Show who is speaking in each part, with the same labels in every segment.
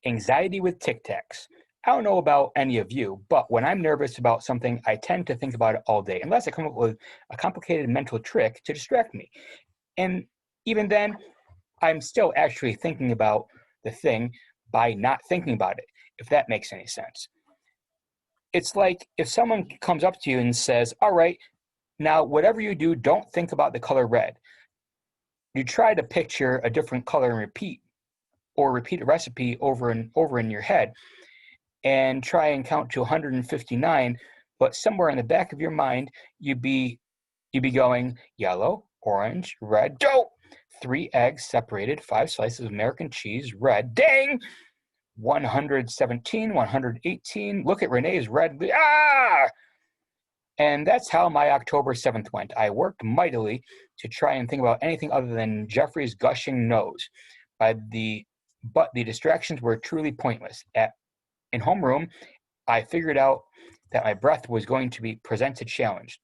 Speaker 1: Anxiety with Tic Tacs. I don't know about any of you, but when I'm nervous about something, I tend to think about it all day, unless I come up with a complicated mental trick to distract me. And even then, I'm still actually thinking about the thing by not thinking about it, if that makes any sense. It's like if someone comes up to you and says, all right, now whatever you do, don't think about the color red. You try to picture a different color and repeat a recipe over and over in your head and try and count to 159, but somewhere in the back of your mind, you'd be going yellow, orange, red, dope. 3 eggs separated, 5 slices of American cheese, red, dang! 117, 118, look at Renee's red, ah! And that's how my October 7th went. I worked mightily to try and think about anything other than Jeffrey's gushing nose. But the distractions were truly pointless. In homeroom, I figured out that my breath was going to be present a challenge.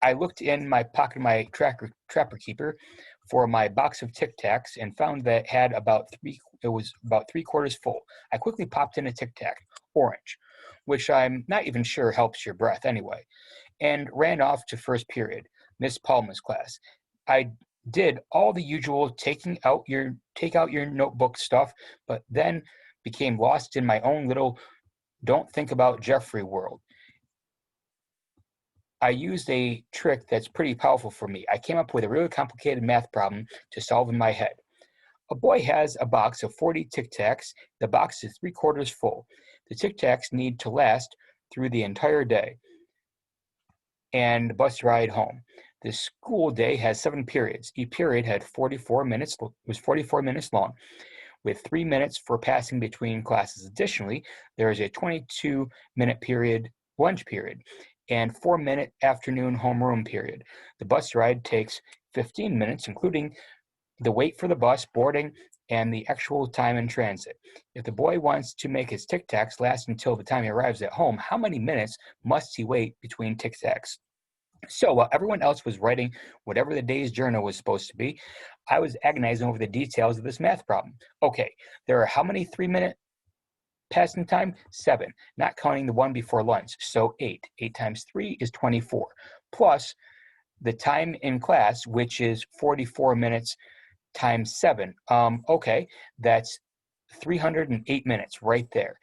Speaker 1: I looked in my pocket of my Trapper Keeper for my box of Tic Tacs and found that it was about 3/4 full. I quickly popped in a Tic Tac, orange, which I'm not even sure helps your breath anyway, and ran off to first period, Miss Palma's class. I did all the usual take out your notebook stuff, but then became lost in my own little don't think about Jeffrey world. I used a trick that's pretty powerful for me. I came up with a really complicated math problem to solve in my head. A boy has a box of 40 Tic Tacs. The box is 3/4 full. The Tic Tacs need to last through the entire day and the bus ride home. The school day has 7 periods. Each period was 44 minutes long, with 3 minutes for passing between classes. Additionally, there is a 22-minute lunch period, and 4-minute afternoon homeroom period. The bus ride takes 15 minutes, including the wait for the bus, boarding, and the actual time in transit. If the boy wants to make his Tic Tacs last until the time he arrives at home, how many minutes must he wait between Tic Tacs? So while everyone else was writing whatever the day's journal was supposed to be, I was agonizing over the details of this math problem. Okay, there are how many 3-minute passing time? 7, not counting the one before lunch. So 8. 8 times 3 is 24. Plus the time in class, which is 44 minutes times 7. Okay, that's 308 minutes right there.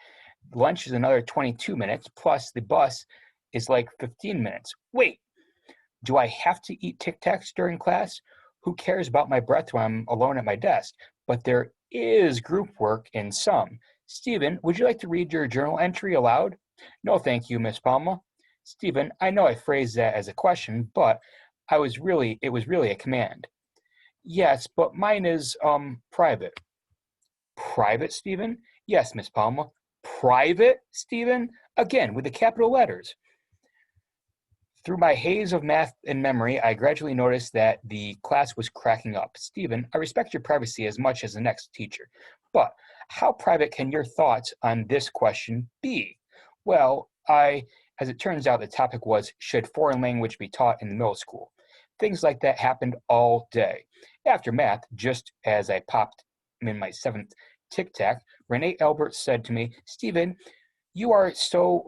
Speaker 1: Lunch is another 22 minutes, plus the bus is like 15 minutes. Wait, do I have to eat Tic Tacs during class? Who cares about my breath when I'm alone at my desk? But there is group work in some. Stephen, would you like to read your journal entry aloud? No, thank you, Miss Palma. Stephen, I know I phrased that as a question, but it was really a command. Yes, but mine is private. Private, Stephen? Yes, Miss Palma. Private, Stephen? Again, with the capital letters. Through my haze of math and memory, I gradually noticed that the class was cracking up. Stephen, I respect your privacy as much as the next teacher, but how private can your thoughts on this question be? Well, as it turns out, the topic was, should foreign language be taught in the middle school? Things like that happened all day. After math, just as I popped in my 7th Tic Tac, Renee Albert said to me, Stephen, you are so,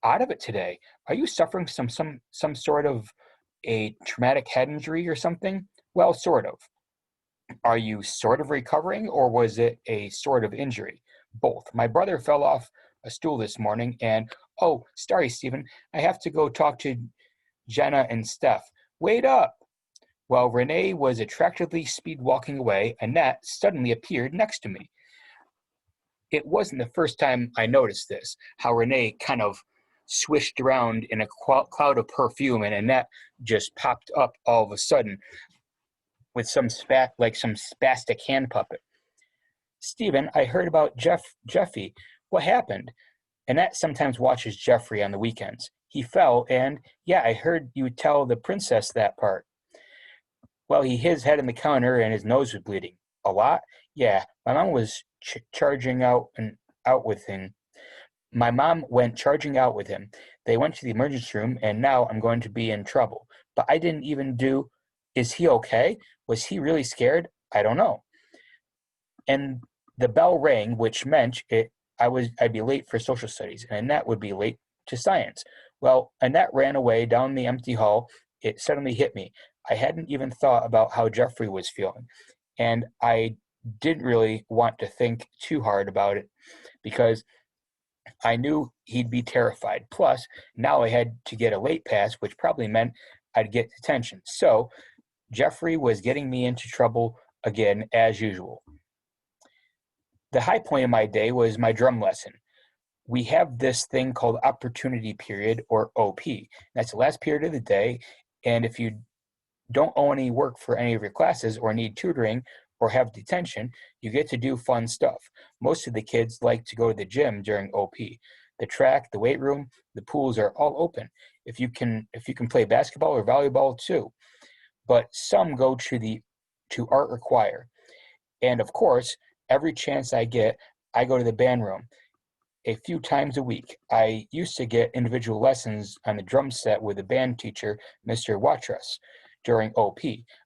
Speaker 1: out of it today. Are you suffering some sort of a traumatic head injury or something? Well, sort of. Are you sort of recovering, or was it a sort of injury? Both. My brother fell off a stool this morning, and, oh, sorry, Stephen, I have to go talk to Jenna and Steph. Wait up! While Renee was attractively speed walking away, Annette suddenly appeared next to me. It wasn't the first time I noticed this, how Renee kind of swished around in a cloud of perfume, and Annette just popped up all of a sudden with some spastic hand puppet. Stephen, I heard about Jeffy. What happened? Annette sometimes watches Jeffrey on the weekends. He fell, and, yeah, I heard you tell the princess that part. Well, he hit his head on the counter, and his nose was bleeding. A lot? Yeah, my mom was charging out with him. My mom went charging out with him. They went to the emergency room, and now I'm going to be in trouble. But I didn't even do... Is he okay? Was he really scared? I don't know. And The bell rang, which meant I'd be late for social studies, and Annette would be late to science. Well, Annette ran away down the empty hall. It suddenly hit me. I hadn't even thought about how Jeffrey was feeling, and I didn't really want to think too hard about it because I knew he'd be terrified. Plus, now I had to get a late pass, which probably meant I'd get detention. So, Jeffrey was getting me into trouble again, as usual. The high point of my day was my drum lesson. We have this thing called opportunity period, or OP. That's the last period of the day, and if you don't owe any work for any of your classes or need tutoring or have detention, you get to do fun stuff. Most of the kids like to go to the gym during OP. The track, the weight room, the pools are all open. If you can play basketball or volleyball too. But some go to art require. And of course, every chance I get, I go to the band room a few times a week. I used to get individual lessons on the drum set with the band teacher, Mr. Watras, during OP.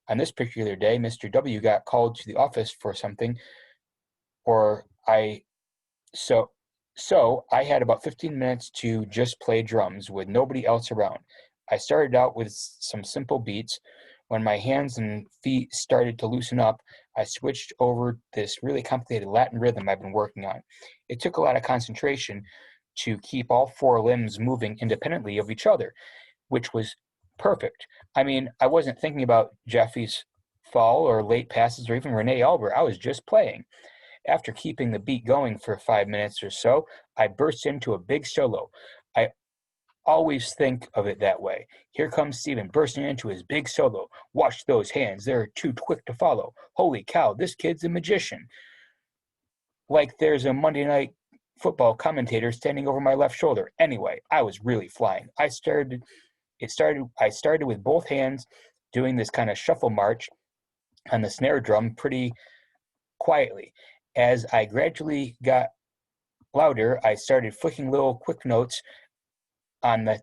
Speaker 1: On this particular day, Mr. W got called to the office for something, or I so so I had about 15 minutes to just play drums with nobody else around. I started out with some simple beats. When my hands and feet started to loosen up, I switched over this really complicated Latin rhythm I've been working on. It took a lot of concentration to keep all four limbs moving independently of each other, which was perfect. I mean, I wasn't thinking about Jeffy's fall or late passes or even Renee Albert. I was just playing. After keeping the beat going for 5 minutes or so, I burst into a big solo. I always think of it that way. Here comes Steven bursting into his big solo. Watch those hands, they're too quick to follow. Holy cow, this kid's a magician. Like there's a Monday night football commentator standing over my left shoulder. Anyway, I was really flying. I started with both hands doing this kind of shuffle march on the snare drum pretty quietly. As I gradually got louder, I started flicking little quick notes on the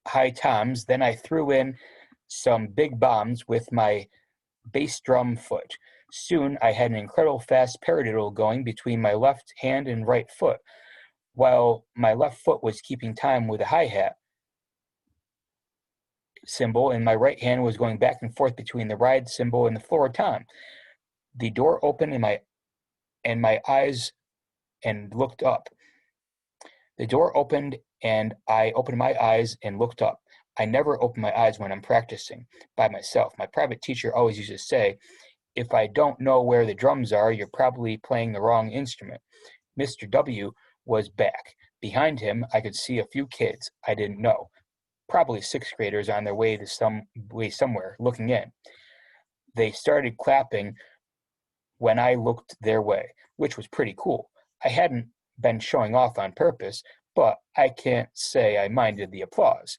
Speaker 1: high toms. Then I threw in some big bombs with my bass drum foot. Soon I had an incredible fast paradiddle going between my left hand and right foot, while my left foot was keeping time with a hi-hat cymbal, and my right hand was going back and forth between the ride cymbal and the floor tom. The door opened and my eyes and looked up. The door opened and I opened my eyes and looked up. I never open my eyes when I'm practicing by myself. My private teacher always used to say, if I don't know where the drums are, you're probably playing the wrong instrument. Mr. W was back. Behind him, I could see a few kids I didn't know, probably sixth graders on their way to somewhere, looking in. They started clapping when I looked their way, which was pretty cool. I hadn't been showing off on purpose, but I can't say I minded the applause.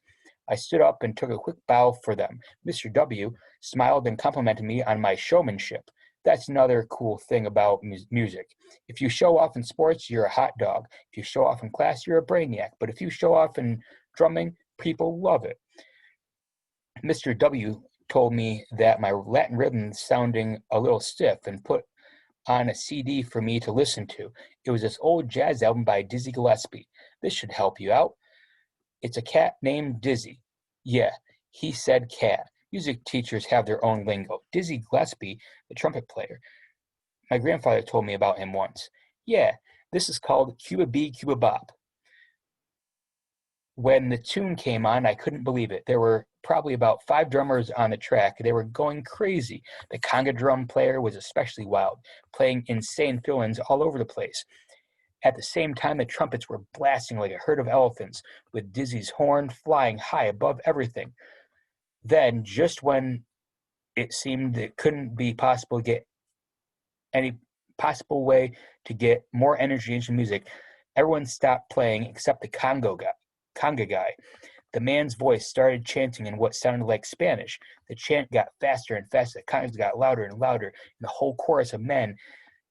Speaker 1: I stood up and took a quick bow for them. Mr. W smiled and complimented me on my showmanship. That's another cool thing about music. If you show off in sports, you're a hot dog. If you show off in class, you're a brainiac. But if you show off in drumming, people love it. Mr. W told me that my Latin rhythm sounding a little stiff and put on a CD for me to listen to. It was this old jazz album by Dizzy Gillespie. This should help you out. It's a cat named Dizzy. Yeah, he said cat. Music teachers have their own lingo. Dizzy Gillespie, the trumpet player. My grandfather told me about him once. Yeah, this is called Cuba B, Cuba Bop. When the tune came on, I couldn't believe it. There were probably about 5 drummers on the track. They were going crazy. The conga drum player was especially wild, playing insane fill-ins all over the place. At the same time, the trumpets were blasting like a herd of elephants, with Dizzy's horn flying high above everything. Then, just when it seemed it couldn't be possible to get any possible way to get more energy into music, everyone stopped playing except the conga guy. The man's voice started chanting in what sounded like Spanish. The chant got faster and faster. The congas got louder and louder, and the whole chorus of men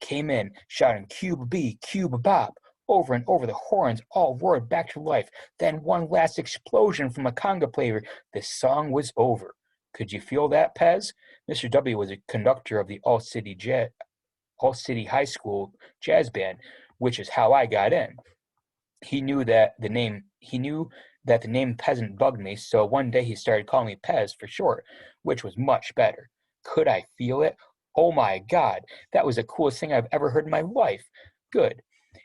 Speaker 1: came in, shouting, Cuba B, Cuba Bop. Over and over, the horns all roared back to life. Then one last explosion from a conga player. The song was over. Could you feel that, Pez? Mr. W was a conductor of the all-city high school jazz band, which is how I got in. He knew that the name Peasant bugged me, so one day he started calling me Pez for short, which was much better. Could I feel it? Oh my God, that was the coolest thing I've ever heard in my life. Good.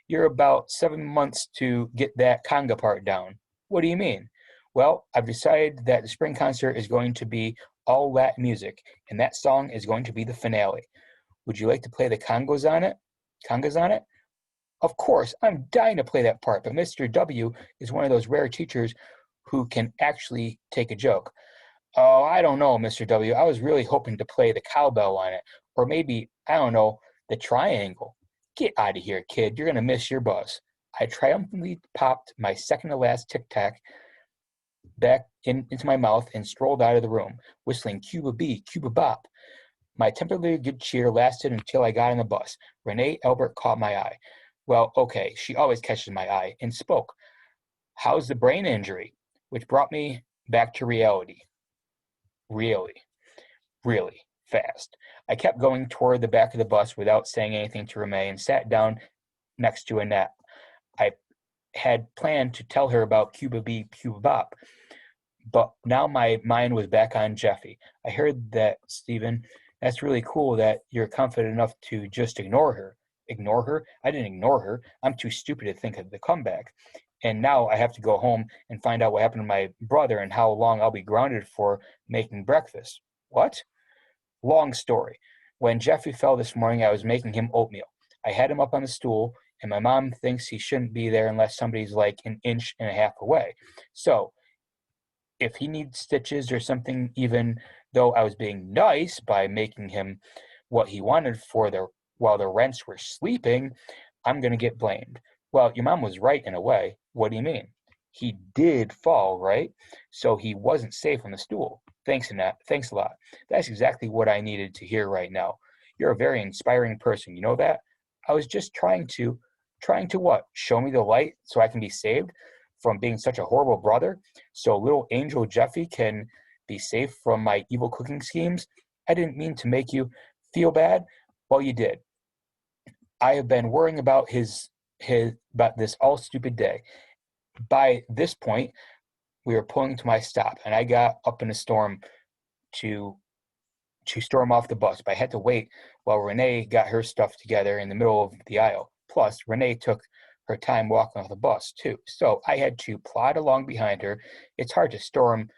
Speaker 1: You're about 7 months to get that conga part down. What do you mean? Well, I've decided that the spring concert is going to be all Latin music, and that song is going to be the finale. Would you like to play the congas on it? Congas on it? Of course, I'm dying to play that part, but Mr. W is one of those rare teachers who can actually take a joke. Oh, I don't know, Mr. W. I was really hoping to play the cowbell on it, or maybe, I don't know, the triangle. Get out of here, kid. You're going to miss your bus. I triumphantly popped my second to last Tic Tac back into my mouth and strolled out of the room, whistling Cuba B, Cuba Bop. My temporarily good cheer lasted until I got on the bus. Renee Albert caught my eye. Well, okay, she always catches my eye, and spoke. How's the brain injury? Which brought me back to reality. Really, really fast. I kept going toward the back of the bus without saying anything to Renee and sat down next to Annette. I had planned to tell her about Cuba B, Cuba Bop, but now my mind was back on Jeffy. I heard that, Stephen. That's really cool that you're confident enough to just ignore her. Ignore her? I didn't ignore her. I'm too stupid to think of the comeback. And now I have to go home and find out what happened to my brother and how long I'll be grounded for making breakfast. What? Long story. When Jeffy fell this morning, I was making him oatmeal. I had him up on the stool, and my mom thinks he shouldn't be there unless somebody's like an inch and a half away. So, if he needs stitches or something, even though I was being nice by making him what he wanted while the rents were sleeping, I'm going to get blamed. Well, your mom was right in a way. What do you mean? He did fall, right? So he wasn't safe on the stool. Thanks, Annette. Thanks a lot. That's exactly what I needed to hear right now. You're a very inspiring person. You know that? I was just trying to what? Show me the light so I can be saved from being such a horrible brother? So little angel Jeffy can be safe from my evil cooking schemes? I didn't mean to make you feel bad. Well, you did. I have been worrying about about this all stupid day. By this point, we were pulling to my stop, and I got up in a storm to storm off the bus, but I had to wait while Renee got her stuff together in the middle of the aisle. Plus, Renee took her time walking off the bus, too. So I had to plod along behind her. It's hard to storm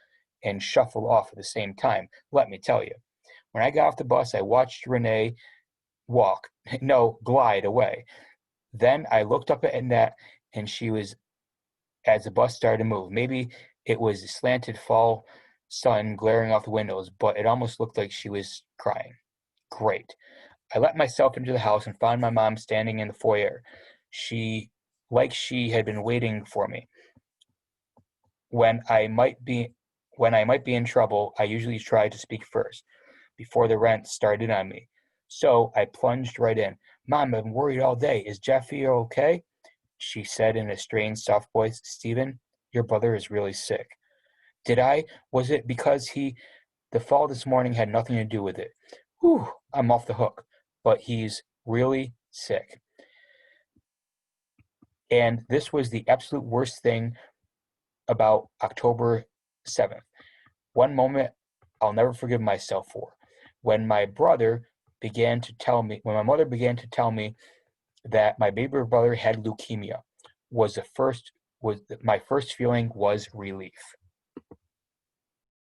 Speaker 1: and shuffle off at the same time, let me tell you. When I got off the bus, I watched Renee glide away. Then I looked up at Annette, and she was, as the bus started to move. Maybe it was the slanted fall sun glaring off the windows, but it almost looked like she was crying. Great. I let myself into the house and found my mom standing in the foyer. She had been waiting for me. When I might be in trouble, I usually try to speak first, before the rent started on me. So I plunged right in. Mom, I've been worried all day. Is Jeffy okay? She said in a strained, soft voice. Stephen, your brother is really sick. Did I? Was it because the fall this morning had nothing to do with it? Whew, I'm off the hook. But he's really sick. And this was the absolute worst thing about October 7th. One moment I'll never forgive myself for. When my mother began to tell me that my baby brother had leukemia, my first feeling was relief.